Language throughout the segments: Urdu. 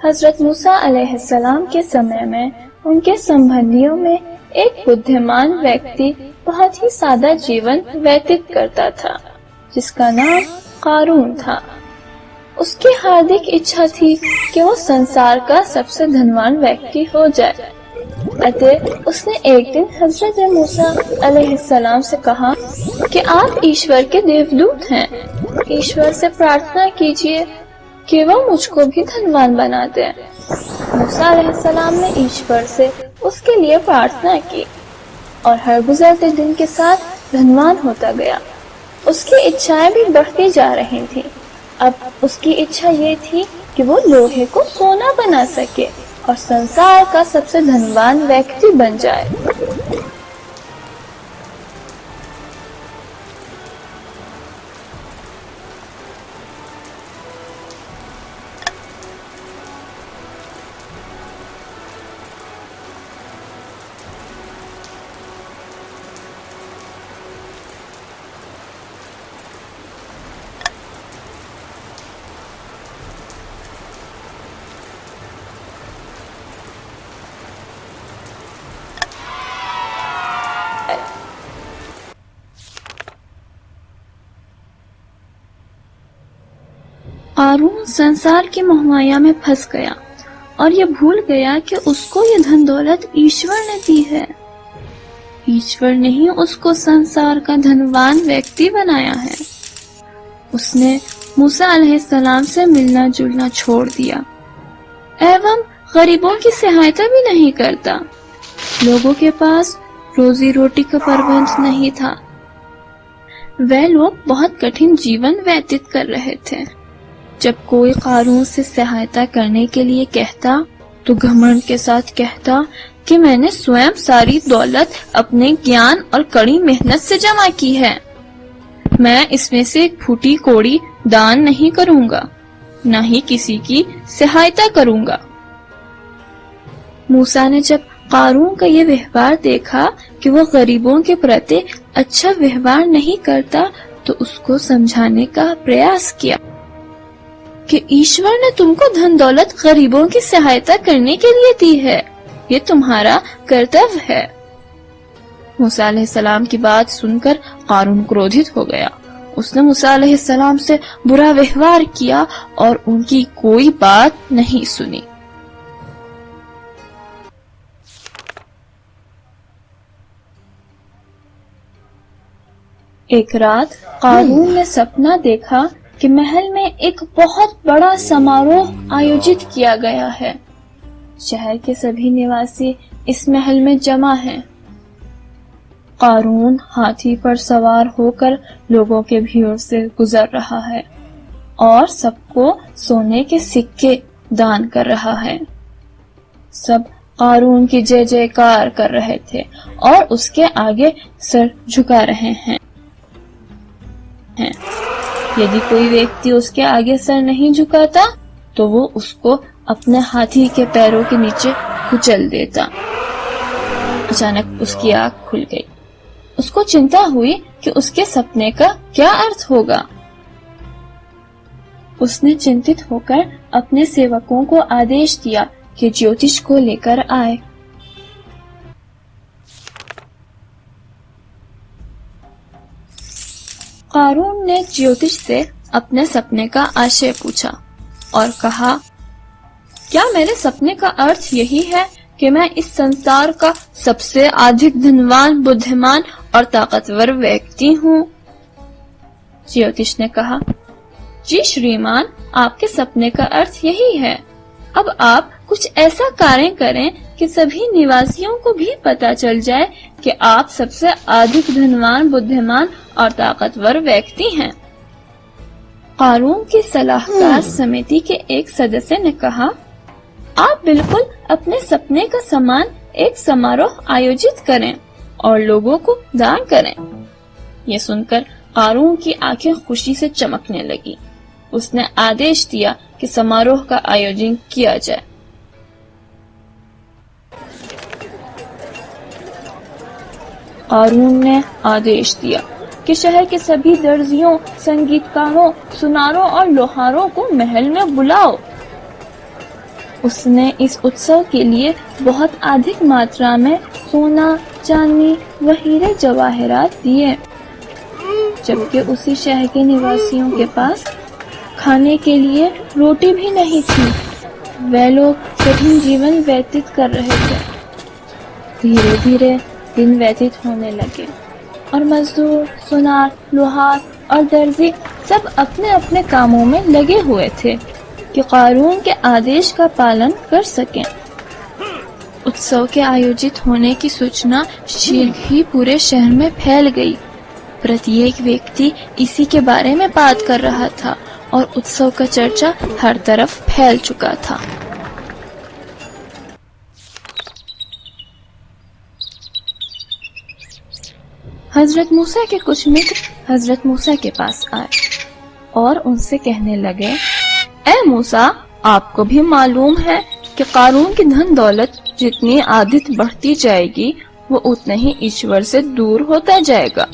حضرت موسیٰ علیہ السلام کے سمے میں ان کے سمبندیوں میں ایک بدھمان ویکتی بہت ہی سادہ جیون ویتت کرتا تھا جس کا نام قارون تھا۔ اس کی ہاردک اچھا تھی کہ وہ سنسار کا سب سے دھنوان ویکتی ہو جائے۔ اتہ اس نے ایک دن حضرت موسیٰ علیہ السلام سے کہا کہ آپ ایشور کے دیودوت ہیں، ایشور سے پرارتھنا کیجیے کہ وہ مجھ کو بھی دھنوان بنا دے۔ موسیٰ علیہ السلام نے ایشور سے اس کے لیے پرارتھنا کی اور ہر گزرتے دن کے ساتھ دھنوان ہوتا گیا۔ اس کی اچھائیں بھی بڑھتی جا رہی تھیں۔ اب اس کی اچھا یہ تھی کہ وہ لوہے کو سونا بنا سکے اور سنسار کا سب سے دھنوان ویکتی بن جائے۔ قارون سنسار کی مہمایا میں پھنس گیا اور یہ بھول گیا کہ اس کو یہ دھن دولت ایشور نے دی ہے۔ ایشور نے ہی اس کو سنسار کا دھنوان ویکتی بنایا ہے۔ اس نے موسیٰ علیہ السلام سے ملنا جلنا چھوڑ دیا ایوم غریبوں کی سہایتا بھی نہیں کرتا۔ لوگوں کے پاس روزی روٹی کا پربند نہیں تھا۔ وہ لوگ بہت کٹھن جیون ویتت کر رہے تھے۔ جب کوئی قارون سے سہایتا کرنے کے لیے کہتا تو گھمنڈ کے ساتھ کہتا کہ میں نے سوئم ساری دولت اپنے گیان اور کڑی محنت سے جمع کی ہے، میں اس میں سے ایک پھوٹی کوڑی دان نہیں کروں گا، نہ ہی کسی کی سہایتا کروں گا۔ موسیٰ نے جب قارون کا یہ ویوہار دیکھا کہ وہ غریبوں کے پرتی اچھا ویوہار نہیں کرتا تو اس کو سمجھانے کا پریاس کیا کہ ایشور نے تم کو دھن دولت غریبوں کی سہایتا کرنے کے لیے دی ہے، یہ تمہارا کرتویہ ہے۔ موسیٰ علیہ السلام کی بات سن کر قارون کرودھت ہو گیا۔ اس نے موسیٰ علیہ السلام سے برا ویوہار کیا اور ان کی کوئی بات نہیں سنی۔ ایک رات قارون نے سپنا دیکھا کہ محل میں ایک بہت بڑا سماروہ آیوجت کیا گیا ہے۔ شہر کے سبھی نواسی اس محل میں جمع ہیں۔ قارون ہاتھی پر سوار ہو کر لوگوں کے بھیڑ سے گزر رہا ہے اور سب کو سونے کے سکے دان کر رہا ہے۔ سب قارون کی جے جے کار کر رہے تھے اور اس کے آگے سر جھکا رہے ہیں۔ یدی کوئی ویکتی اس کے آگے سر نہیں جھکاتا تو وہ اس کو اپنے ہاتھی کے پیروں کے نیچے کچل دیتا۔ اچانک اس کی آنکھ کھل گئی۔ اس کو چنتا ہوئی کہ اس کے سپنے کا کیا ارتھ ہوگا۔ اس نے چنتت ہو کر اپنے سیوکوں کو آدیش دیا کہ جیوتش کو لے کر آئے۔ قارون نے جیوتش سے اپنے سپنے کا آشے پوچھا اور کہا، کیا میرے سپنے کا ارتھ یہی ہے کہ میں اس سنسار کا سب سے ادھک دھنوان، بدھمان اور طاقتور ویکتی ہوں؟ جیوتش نے کہا، جی شریمان، آپ کے سپنے کا ارتھ یہی ہے۔ اب آپ کچھ ایسا کارے کریں کہ سبھی نواسیوں کو بھی پتا چل جائے کہ آپ سب سے ادھک دھنوان، بدھمان اور طاقتور ویکتی ہیں۔ قارون کی صلاح کار سمیتی کے ایک سدسیہ نے کہا، آپ بالکل اپنے سپنے کا سامان ایک سماروہ آیوجت کریں اور لوگوں کو دان کریں۔ یہ سن کر قارون کی آنکھیں خوشی سے چمکنے لگی۔ اس نے آدیش دیا کہ سماروہ کا آیوجن کیا جائے۔ قارون نے آدیش دیا کہ شہر کے سبھی درزیوں، سنگیتکاروں، سناروں اور لوہاروں کو محل میں بلاؤ۔ اس نے اس اتسو کے لیے بہت ادھک ماترا میں سونا، چاندی و ہیرے جواہرات دیے، جبکہ اسی شہر کے نواسیوں کے پاس کھانے کے لیے روٹی بھی نہیں تھی۔ وہ لوگ کٹھن جیون ویتت کر رہے تھے۔ دھیرے دھیرے دن ویتت ہونے لگے اور مزدور، سونار، لوہار اور درزی سب اپنے اپنے کاموں میں لگے ہوئے تھے کہ قارون کے آدیش کا پالن کر سکیں۔ اتسو کے آیوجت ہونے کی سوچنا شیغ ہی پورے شہر میں پھیل گئی۔ پرتیک ویکتی اسی کے بارے میں بات کر رہا تھا اور اتسو کا چرچا ہر طرف پھیل چکا تھا۔ حضرت موسیٰ کے کچھ متر حضرت موسیٰ کے پاس آئے اور ان سے کہنے لگے، اے موسیٰ، آپ کو بھی معلوم ہے کہ قارون کی دھن دولت جتنی عادت بڑھتی جائے گی وہ اتنا ہی ایشور سے دور ہوتا جائے گا۔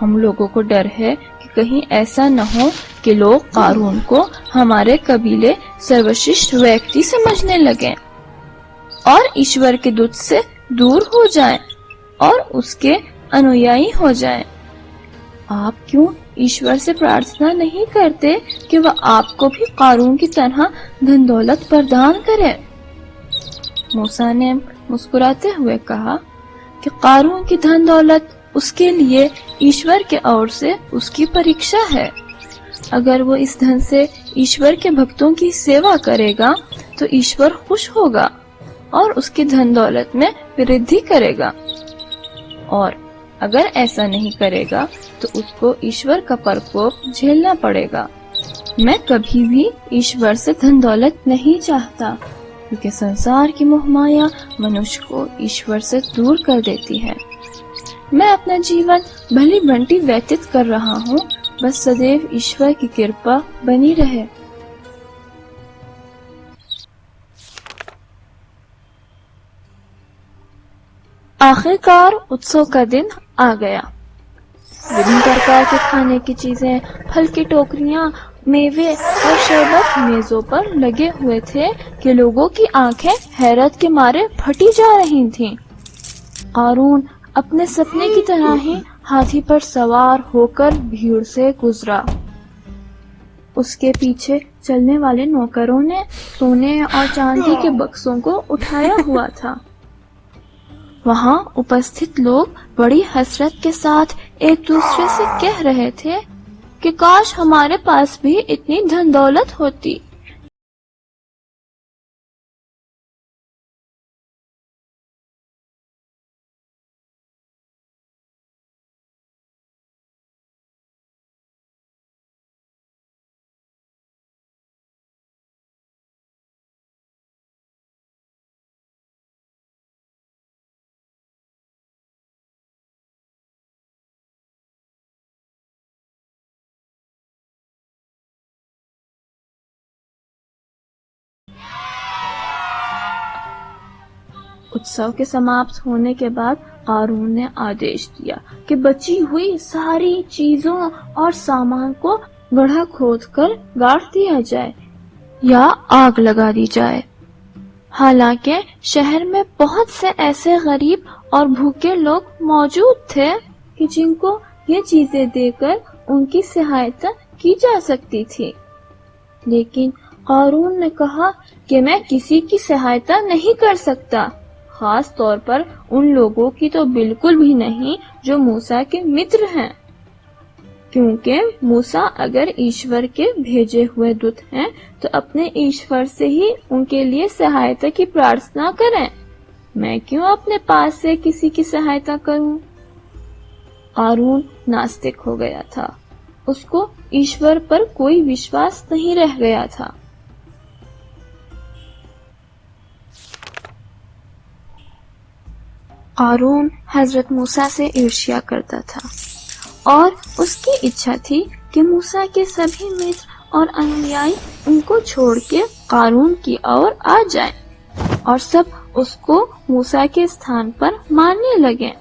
ہم لوگوں کو ڈر ہے کہ کہیں ایسا نہ ہو کہ لوگ قارون کو ہمارے قبیلے سروششٹھ ویکتی سمجھنے لگیں اور ایشور کے دت سے دور ہو جائیں اور اس کے انویائی ہو جائیں۔ آپ کیوں ایشور سے پرارتھنا نہیں کرتے کہ وہ آپ کو بھی قارون کی طرح دھن دولت پردان کرے؟ موسیٰ نے مسکراتے ہوئے کہا کہ قارون کی دھن دولت اس کے لیے ایشور کے اور سے اس کی پریکشا ہے۔ اگر وہ اس دھن سے ایشور کے بھکتوں کی سیوا کرے گا تو ایشور خوش ہوگا اور اس کی دھن دولت میں وردھی کرے گا، اور اگر ایسا نہیں کرے گا تو اس کو ایشور کا پرکوپ جھیلنا پڑے گا۔ میں کبھی بھی ایشور سے دھن دولت نہیں چاہتا، کیونکہ سنسار کی موہ مایا منوش کو ایشور سے دور کر دیتی ہے۔ میں اپنا جیون بھلی بنٹی ویتت کر رہا ہوں، بس سدیو ایشور کی کرپا بنی رہے۔ آخر کار اتسو کا دن آ گیا۔ وبھن پرکار کے کھانے کی چیزیں، پھل کی ٹوکریاں، میوے اور شربت میزوں پر لگے ہوئے تھے کہ لوگوں کی آنکھیں حیرت کے مارے پھٹی جا رہی تھیں۔ قارون اپنے سپنے کی طرح ہی ہاتھی پر سوار ہو کر بھیڑ سے گزرا۔ اس کے پیچھے چلنے والے نوکروں نے سونے اور چاندی کے بکسوں کو اٹھایا ہوا تھا۔ وہاں اپستھت لوگ بڑی حسرت کے ساتھ ایک دوسرے سے کہہ رہے تھے کہ کاش ہمارے پاس بھی اتنی دھن دولت ہوتی۔ اتسو کے سماپت ہونے کے بعد قارون نے آدیش دیا کہ بچی ہوئی ساری چیزوں اور سامان کو گڑھا کھود کر گاڑ دیا جائے یا آگ لگا دی جائے۔ حالانکہ شہر میں بہت سے ایسے غریب اور بھوکے لوگ موجود تھے کہ جن کو یہ چیزیں دے کر ان کی سہایتا کی جا سکتی تھی، لیکن قارون نے کہا کہ میں کسی کی سہایتا نہیں کر سکتا، خاص طور پر ان لوگوں کی تو بالکل بھی نہیں جو موسیٰ کے متر ہیں، کیونکہ موسیٰ اگر ایشور کے بھیجے ہوئے دت ہیں تو اپنے ایشور سے ہی ان کے لیے سہایتا کی پرارتھنا کریں، میں کیوں اپنے پاس سے کسی کی سہایتا کروں؟ قارون ناستک ہو گیا تھا، اس کو ایشور پر کوئی وشواس نہیں رہ گیا تھا۔ قارون حضرت موسیٰ سے عرشیا کرتا تھا اور اس کی اچھا تھی کہ موسیٰ کے سبھی متر اور انویائی ان کو چھوڑ کے قارون کی اور آ جائیں اور سب اس کو موسیٰ کے استھان پر ماننے لگیں۔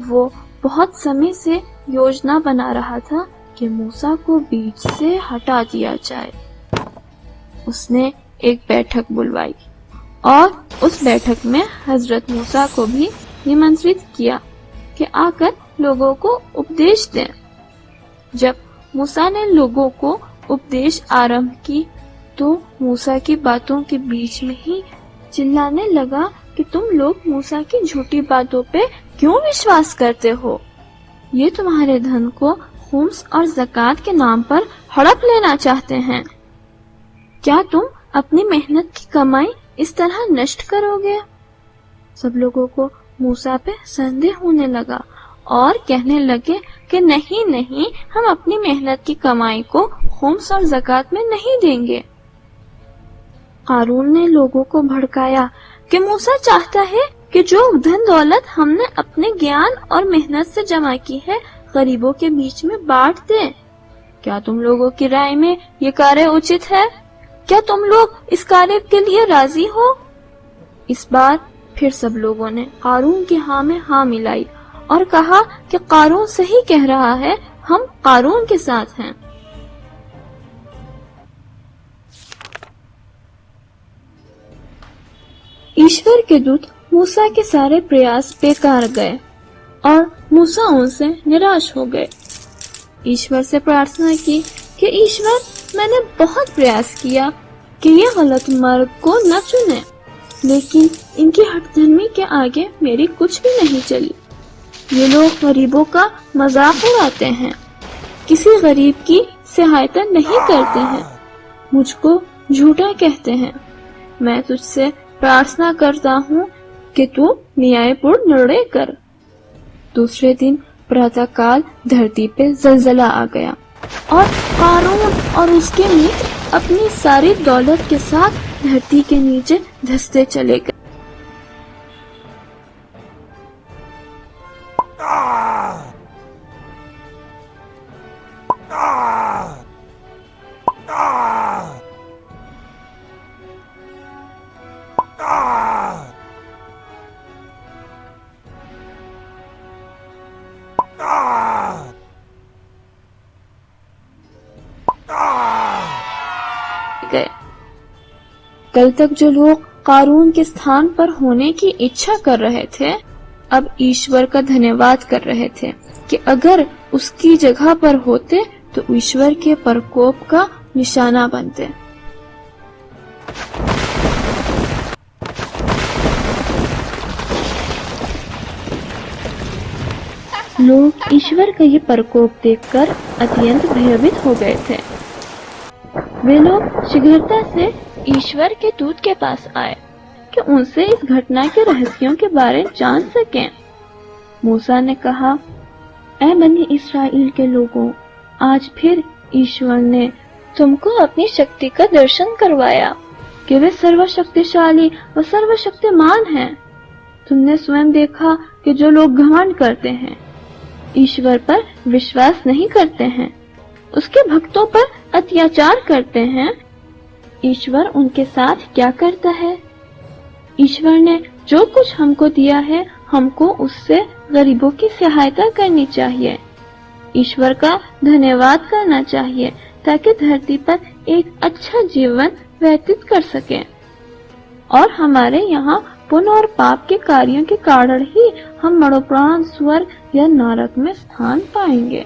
وہ بہت سمے سے یوجنا بنا رہا تھا کہ موسیٰ کو بیچ سے ہٹا دیا جائے۔ اس نے ایک بیٹھک بلوائی اور اس بیٹھک میں حضرت موسیٰ کو بھی نمنترت کیا کہ آ کر لوگوں کو اپدیش دیں۔ جب موسیٰ نے لوگوں کو اپدیش آرمبھ کی تو موسیٰ کی باتوں کے بیچ میں ہی چلانے لگا کہ تم لوگ موسیٰ کی جھوٹی باتوں پہ کیوں وشواس کرتے ہو؟ یہ تمہارے دھن کو خمس اور زکوٰۃ کے نام پر ہڑپ لینا چاہتے ہیں۔ کیا تم اپنی محنت کی کمائی اس طرح نشٹ کرو گے؟ سب لوگوں کو موسیٰ پہ سندیہ ہونے لگا اور کہنے لگے کہ نہیں، ہم اپنی محنت کی کمائی کو خمس اور زکوٰۃ میں نہیں دیں گے۔ قارون نے لوگوں کو بھڑکایا کہ موسیٰ چاہتا ہے کہ جو دھن دولت ہم نے اپنے گیان اور محنت سے جمع کی ہے غریبوں کے بیچ میں بانٹ دیں۔ کیا تم لوگوں کی رائے میں یہ کاریہ اچت ہے؟ کیا تم لوگ اس کاریہ کے لیے راضی ہو؟ اس بار پھر سب لوگوں نے قارون کی ہاں میں ہاں ملائی اور کہا کہ قارون صحیح کہہ رہا ہے، ہم قارون کے ساتھ ہیں۔ ایشور کے دودت موسیٰ کے سارے پریاس بیکار گئے اور موسیٰ ان سے نراش ہو گئے۔ ایشور سے پرارتھنا کی کہ ایشور، میں نے بہت پریاس کیا کہ یہ غلط مرد کو نہ چنے، لیکن ان کی ہٹ دھرمی کے آگے میری کچھ بھی نہیں چلی۔ یہ لوگ غریبوں کا مذاق اڑاتے ہیں، کسی غریب کی سہایتا نہیں کرتے ہیں، مجھ کو جھوٹا کہتے ہیں۔ میں تجھ سے پرارتھنا کرتا ہوں کہ تو نیائے پور نرڑے کر۔ دوسرے دن پراتہ کال دھرتی پہ زلزلہ آ گیا اور قارون اور اس کے متر اپنی ساری دولت کے ساتھ دھرتی کے نیچے دھستے چلے گئے۔ کل تک جو لوگ قارون کے استھان پر ہونے کی اچھا کر رہے تھے اب ایشور کا دھنیواد کر رہے تھے کہ اگر اس کی جگہ پر ہوتے تو ایشور کے پرکوپ کا نشانہ بنتے۔ لوگ ایشور کا یہ پرکوپ دیکھ کر اتینت بھیبھت ہو گئے تھے۔ وہ لوگ شیگرتا سے ایشور کے دودت کے پاس آئے کہ ان سے اس گھٹنا کے رہسیوں کے بارے جان سکیں۔ موسیٰ نے کہا، اے بنی اسرائیل کے لوگوں، آج پھر ایشور نے تم کو اپنی شکتی کا درشن کروایا کہ وہ سرو شکتیشالی و سرو شکتیمان ہیں۔ تم نے سوئم دیکھا کہ جو لوگ گھمنڈ کرتے ہیں، ایشور پر وشواس نہیں کرتے ہیں، اس کے بھکتوں پر اتیاچار کرتے ہیں، ایشور ان کے ساتھ کیا کرتا ہے؟ ایشور نے جو کچھ ہم کو دیا ہے ہم کو اس سے غریبوں کی سہایتا کرنی چاہیے، ایشور کا دھنیواد کرنا چاہیے تاکہ دھرتی پر ایک اچھا جیون ویتت کر سکیں، اور ہمارے یہاں پن اور پاپ کے کاریوں کے کارن ہی ہم مڑوپران، سورگ یا نرک میں استھان پائیں گے۔